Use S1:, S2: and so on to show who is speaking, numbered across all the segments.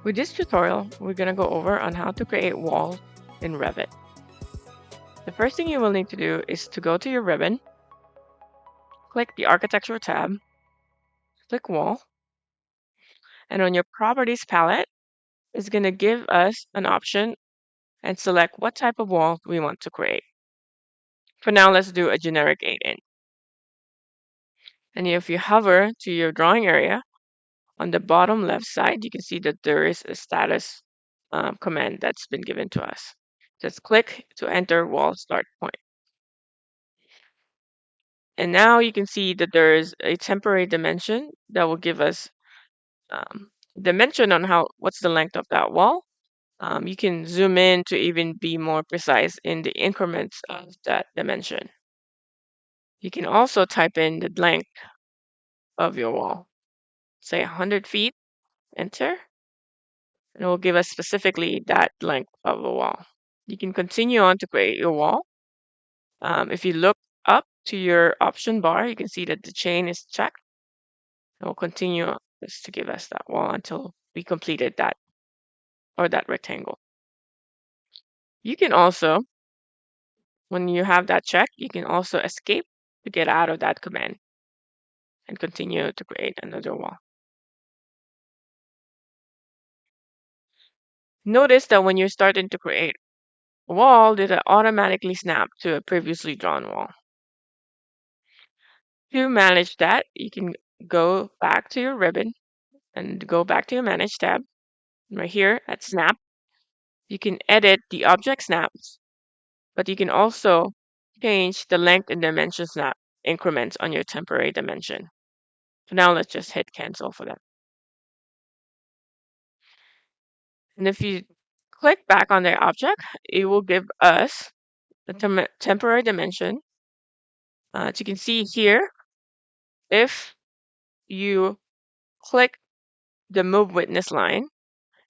S1: With this tutorial, we're going to go over on how to create walls in Revit. The first thing you will need to do is to go to your ribbon, click the Architecture tab, click Wall, and on your Properties palette, it's going to give us an option and select what type of wall we want to create. For now, let's do a generic 8-inch. And if you hover to your drawing area, on the bottom left side, you can see that there is a status command that's been given to us. Just click to enter wall start point. And now you can see that there is a temporary dimension that will give us dimension on what's the length of that wall. You can zoom in to even be more precise in the increments of that dimension. You can also type in the length of your wall, say 100 feet, enter, and it will give us specifically that length of a wall. You can continue on to create your wall. If you look up to your option bar, you can see that the chain is checked. It will continue just to give us that wall until we completed that or that rectangle. You can also, when you have that checked, you can also escape to get out of that command and continue to create another wall. Notice that when you're starting to create a wall, did it automatically snap to a previously drawn wall. To manage that, you can go back to your ribbon and go back to your Manage tab. Right here at Snap, you can edit the object snaps, but you can also change the length and dimension snap increments on your temporary dimension. So now let's just hit cancel for that. And if you click back on the object, it will give us the temporary dimension. As you can see here, if you click the move witness line,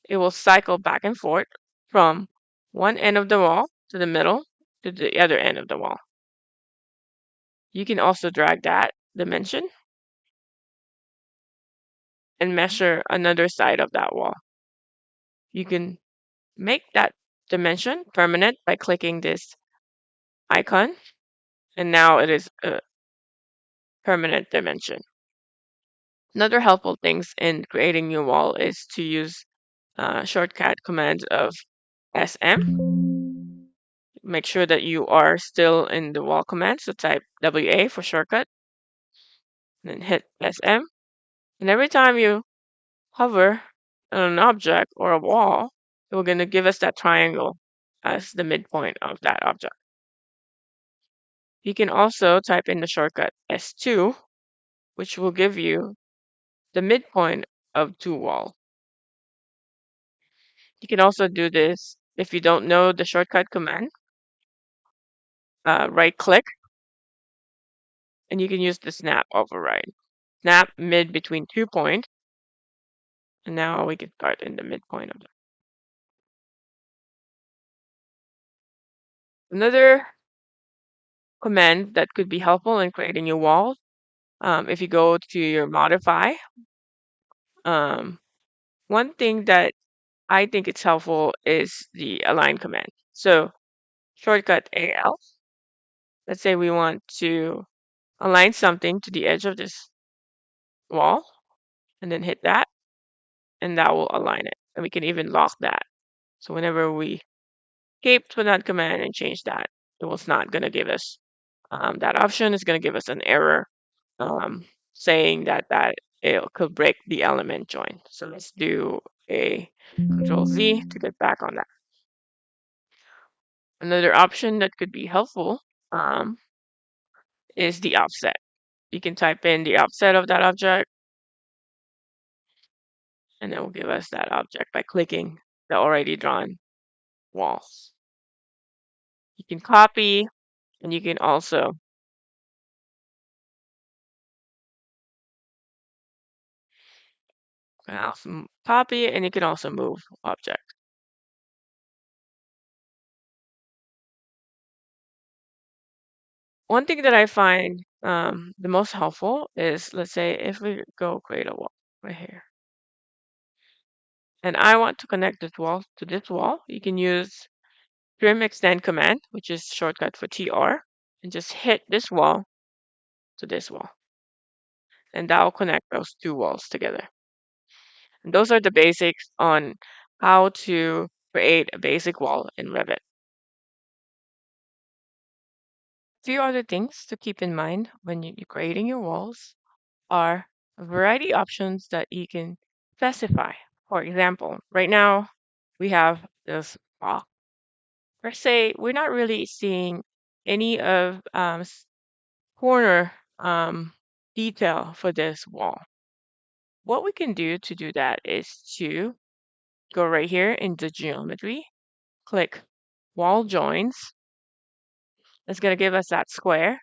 S1: it will cycle back and forth from one end of the wall to the middle to the other end of the wall. You can also drag that dimension and measure another side of that wall. You can make that dimension permanent by clicking this icon, and now it is a permanent dimension. Another helpful things in creating new wall is to use shortcut commands of SM. Make sure that you are still in the wall command, so type WA for shortcut, and then hit SM. And every time you hover on an object or a wall, we're going to give us that triangle as the midpoint of that object. You can also type in the shortcut S2, which will give you the midpoint of two walls. You can also do this if you don't know the shortcut command. Right click, and you can use the snap override. Snap mid between 2 points, and now we can start in the midpoint of that. Another command that could be helpful in creating your walls, if you go to your modify, one thing that I think it's helpful is the align command. So shortcut AL, let's say we want to align something to the edge of this wall, and then hit that, and that will align it. And we can even lock that. So whenever we escape to that command and change that, it was not going to give us that option. It's going to give us an error saying that it could break the element join. So let's do a Control Z to get back on that. Another option that could be helpful is the offset. You can type in the offset of that object, and it will give us that object by clicking the already drawn walls. You can copy, and you can also copy, and you can also move object. One thing that I find the most helpful is, let's say, if we go create a wall right here. and I want to connect this wall to this wall, you can use trim extend command, which is shortcut for TR, and just hit this wall to this wall. And that will connect those two walls together. And those are the basics on how to create a basic wall in Revit. A few other things to keep in mind when you're creating your walls are a variety options that you can specify. For example, right now we have this rock. Per se, we're not really seeing any of corner detail for this wall. What we can do to do that is to go right here into geometry, click wall joins. It's going to give us that square.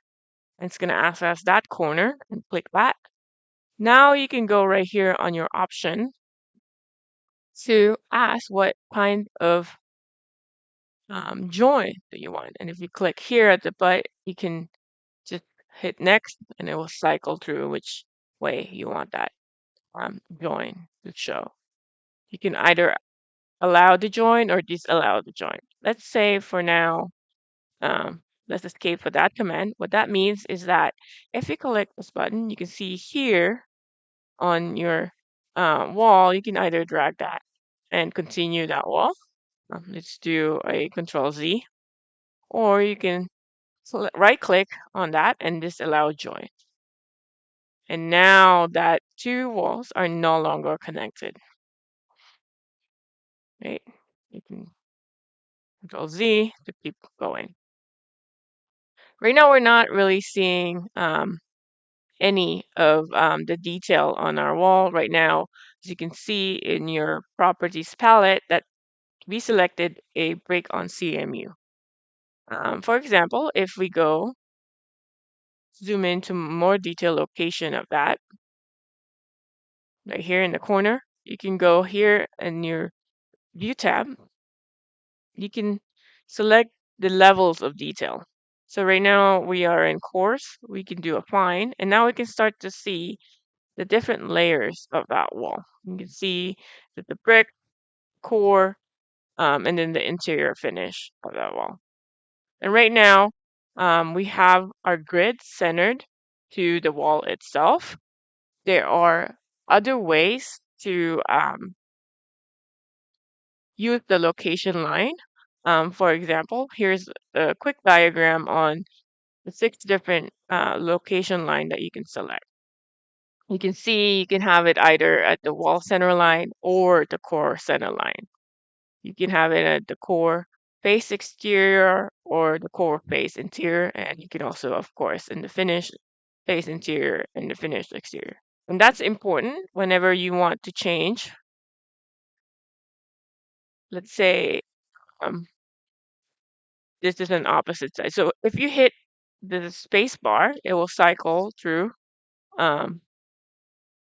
S1: And it's going to ask us that corner and click that. Now you can go right here on your option to ask what kind of join that you want. And if you click here at the butt, you can just hit next and it will cycle through which way you want that join to show. You can either allow the join or disallow the join. Let's say for now, let's escape for that command. What that means is that if you click this button, you can see here on your wall, you can either drag that and continue that wall. Let's do a Control Z, or you can right click on that and disallow join. And now that two walls are no longer connected. Right? You can Control Z to keep going. Right now, we're not really seeing any of the detail on our wall right now. As you can see in your properties palette, that we selected a break on CMU. For example, if we go zoom into more detailed location of that, right here in the corner, you can go here in your view tab, you can select the levels of detail. So right now we are in coarse, we can do a fine, and now we can start to see the different layers of that wall. You can see that the brick, core, and then the interior finish of that wall. And right now, we have our grid centered to the wall itself. There are other ways to use the location line. For example, here's a quick diagram on the 6 different location line that you can select. You can see you can have it either at the wall center line or the core center line. You can have it at the core face exterior or the core face interior, and you can also, of course, in the finish face interior and the finished exterior. And that's important whenever you want to change. Let's say this is an opposite side. So if you hit the space bar, it will cycle through um,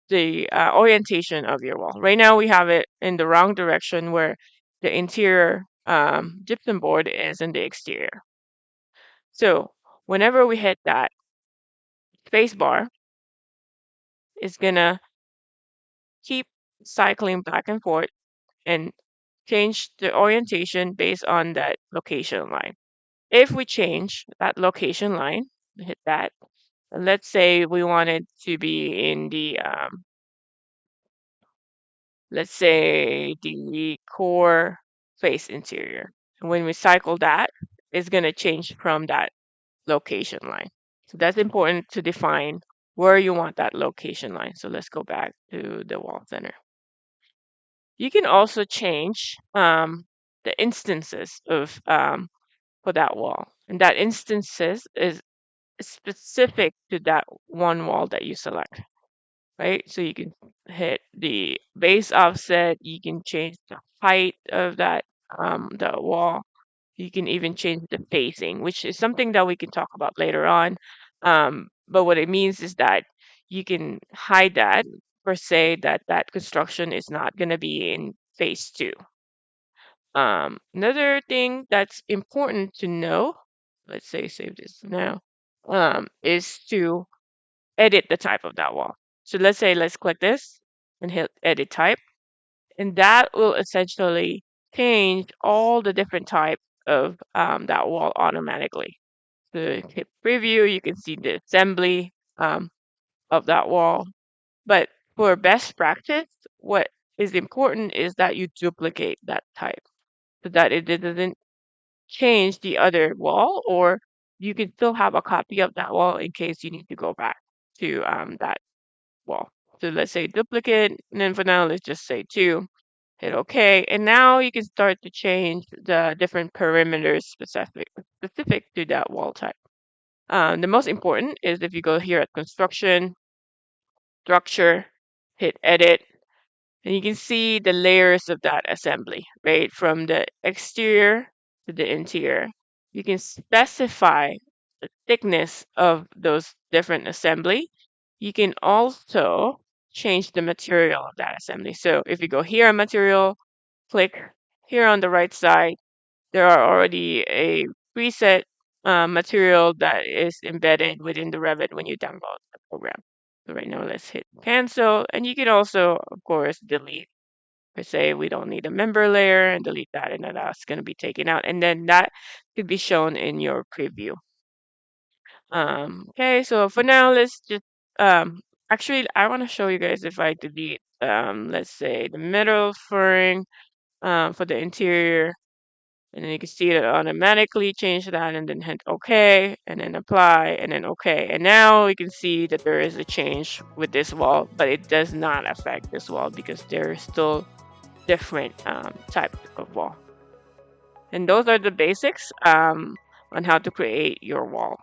S1: the orientation of your wall. Right now we have it in the wrong direction where the interior gypsum board is in the exterior. So whenever we hit that space bar, it's gonna keep cycling back and forth and change the orientation based on that location line. If we change that location line, hit that, and let's say we wanted to be in the let's say the core face interior. And when we cycle that, it's going to change from that location line. So that's important to define where you want that location line. So let's go back to the wall center. You can also change the instances of for that wall. And that instances is specific to that one wall that you select. Right? So you can hit the base offset, you can change the height of that the wall. You can even change the facing, which is something that we can talk about later on. But what it means is that you can hide that per se that that construction is not going to be in phase 2. Another thing that's important to know, let's say save this now, is to edit the type of that wall. So let's say let's click this and hit edit type. And that will essentially change all the different types of that wall automatically. So hit preview, you can see the assembly of that wall. But for best practice, what is important is that you duplicate that type so that it doesn't change the other wall, or you can still have a copy of that wall in case you need to go back to that wall. So let's say duplicate, and then for now, let's just say 2. Hit OK, and now you can start to change the different perimeters specific to that wall type. The most important is if you go here at construction, structure, hit edit, and you can see the layers of that assembly, right? From the exterior to the interior. You can specify the thickness of those different assembly. You can also change the material of that assembly. So if you go here on material, click here on the right side, there are already a preset material that is embedded within the Revit when you download the program. So right now, let's hit cancel, and you can also, of course, delete. Per se, we don't need a member layer, and delete that, and then that's going to be taken out, and then that could be shown in your preview. Okay, so for now, let's just actually, I want to show you guys if I delete let's say the metal flooring for the interior. And then you can see it automatically change that and then hit OK and then apply and then OK. And now we can see that there is a change with this wall, but it does not affect this wall because there is still different types of wall. And those are the basics on how to create your wall.